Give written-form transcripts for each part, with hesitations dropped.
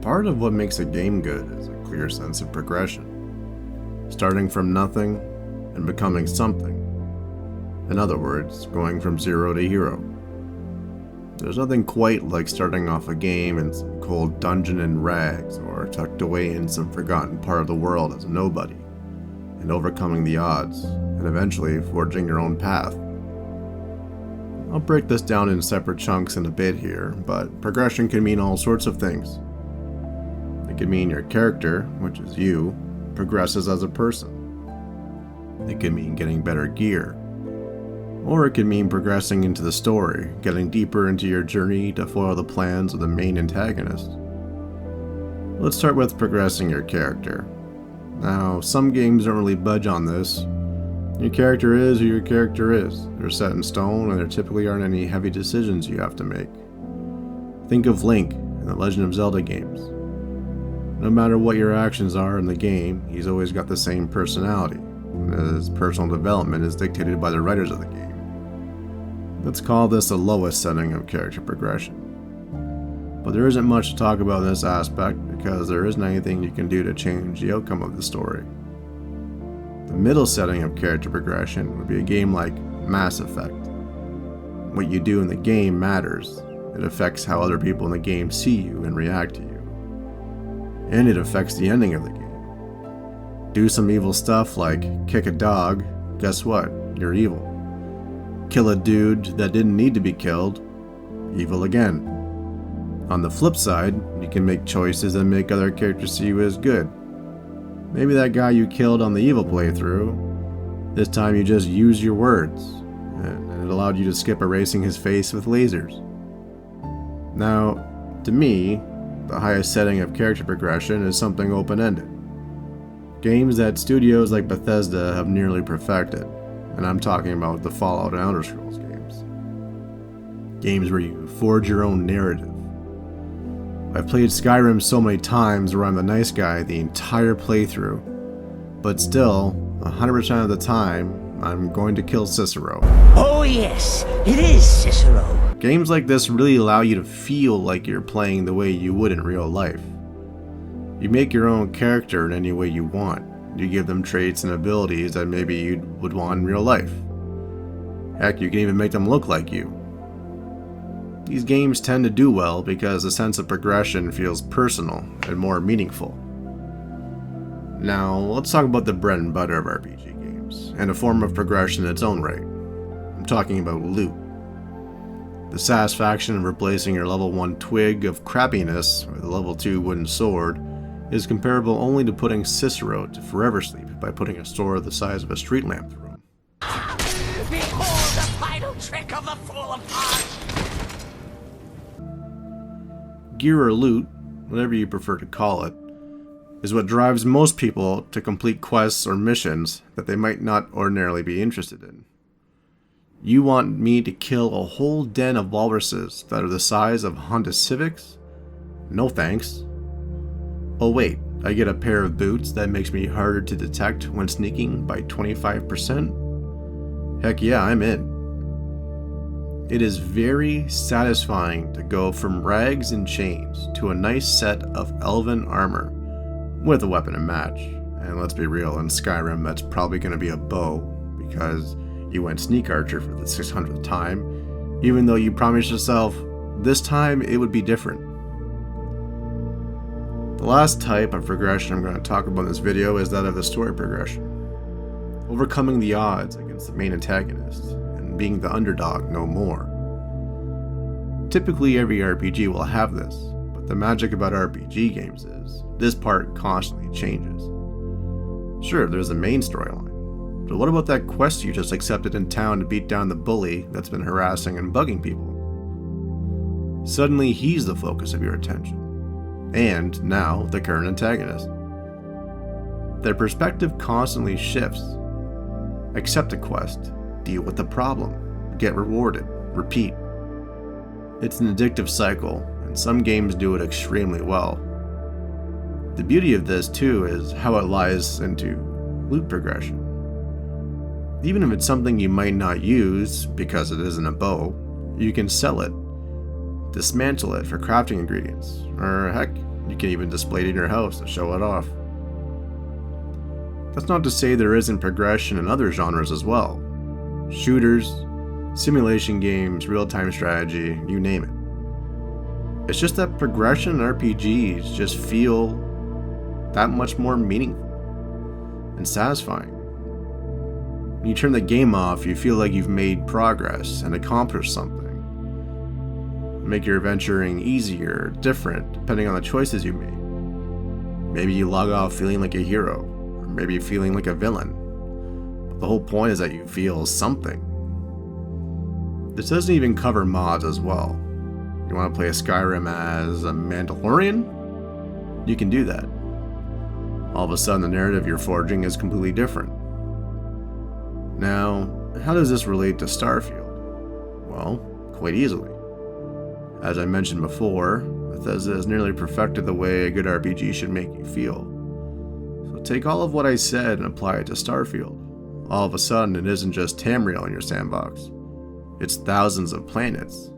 Part of what makes a game good is a clear sense of progression. Starting from nothing and becoming something. In other words, going from zero to hero. There's nothing quite like starting off a game in some cold dungeon in rags or tucked away in some forgotten part of the world as a nobody, and overcoming the odds, and eventually forging your own path. I'll break this down in separate chunks in a bit here, but progression can mean all sorts of things. It can mean your character, which is you, progresses as a person. It can mean getting better gear. Or it can mean progressing into the story, getting deeper into your journey to foil the plans of the main antagonist. Let's start with progressing your character. Now, some games don't really budge on this. Your character is who your character is. They're set in stone, and there typically aren't any heavy decisions you have to make. Think of Link in the Legend of Zelda games. No matter what your actions are in the game, he's always got the same personality. His personal development is dictated by the writers of the game. Let's call this the lowest setting of character progression. But there isn't much to talk about in this aspect because there isn't anything you can do to change the outcome of the story. The middle setting of character progression would be a game like Mass Effect. What you do in the game matters. It affects how other people in the game see you and react to you. And it affects the ending of the game. Do some evil stuff like kick a dog, guess what? You're evil. Kill a dude that didn't need to be killed, evil again. On the flip side, you can make choices that make other characters see you as good. Maybe that guy you killed on the evil playthrough, this time you just used your words, and it allowed you to skip erasing his face with lasers. Now, to me, the highest setting of character progression is something open-ended. Games that studios like Bethesda have nearly perfected, and I'm talking about the Fallout and Elder Scrolls games. Games where you forge your own narrative. I've played Skyrim so many times where I'm the nice guy the entire playthrough, but still, 100% of the time, I'm going to kill Cicero. Oh yes, it is Cicero. Games like this really allow you to feel like you're playing the way you would in real life. You make your own character in any way you want. You give them traits and abilities that maybe you would want in real life. Heck, you can even make them look like you. These games tend to do well because the sense of progression feels personal and more meaningful. Now, let's talk about the bread and butter of RPG games, and a form of progression in its own right. I'm talking about loot. The satisfaction of replacing your level 1 twig of crappiness with a level 2 wooden sword is comparable only to putting Cicero to forever sleep by putting a sword the size of a street lamp through him. Behold the final trick of the Fool of Hearts! Gear or loot, whatever you prefer to call it, is what drives most people to complete quests or missions that they might not ordinarily be interested in. You want me to kill a whole den of walruses that are the size of Honda Civics? No thanks. Oh wait, I get a pair of boots that makes me harder to detect when sneaking by 25%? Heck yeah, I'm in. It is very satisfying to go from rags and chains to a nice set of elven armor with a weapon to match. And let's be real, in Skyrim that's probably going to be a bow because you went sneak archer for the 600th time, even though you promised yourself this time it would be different. The last type of progression I'm going to talk about in this video is that of the story progression. Overcoming the odds against the main antagonist, and being the underdog no more. Typically every RPG will have this, but the magic about RPG games is, this part constantly changes. Sure, there's the main storyline, but what about that quest you just accepted in town to beat down the bully that's been harassing and bugging people? Suddenly he's the focus of your attention. And now the current antagonist. Their perspective constantly shifts. Accept a quest, deal with the problem, get rewarded, repeat. It's an addictive cycle, and some games do it extremely well. The beauty of this too is how it lies into loot progression. Even if it's something you might not use because it isn't a bow, you can sell it, dismantle it for crafting ingredients, or heck, you can even display it in your house to show it off. That's not to say there isn't progression in other genres as well. Shooters, simulation games, real-time strategy, you name it. It's just that progression in RPGs just feel that much more meaningful and satisfying. When you turn the game off, you feel like you've made progress and accomplished something. Make your adventuring easier or different depending on the choices you made. Maybe you log off feeling like a hero, or maybe feeling like a villain. But the whole point is that you feel something. This doesn't even cover mods as well. You want to play a Skyrim as a Mandalorian? You can do that. All of a sudden the narrative you're forging is completely different. Now, how does this relate to Starfield? Well, quite easily. As I mentioned before, Bethesda has nearly perfected the way a good RPG should make you feel. So take all of what I said and apply it to Starfield. All of a sudden, it isn't just Tamriel in your sandbox. It's thousands of planets.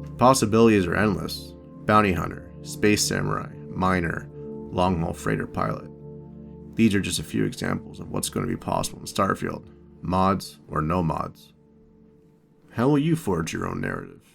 The possibilities are endless. Bounty hunter, space samurai, miner, long-haul freighter pilot. These are just a few examples of what's going to be possible in Starfield, mods or no mods. How will you forge your own narrative?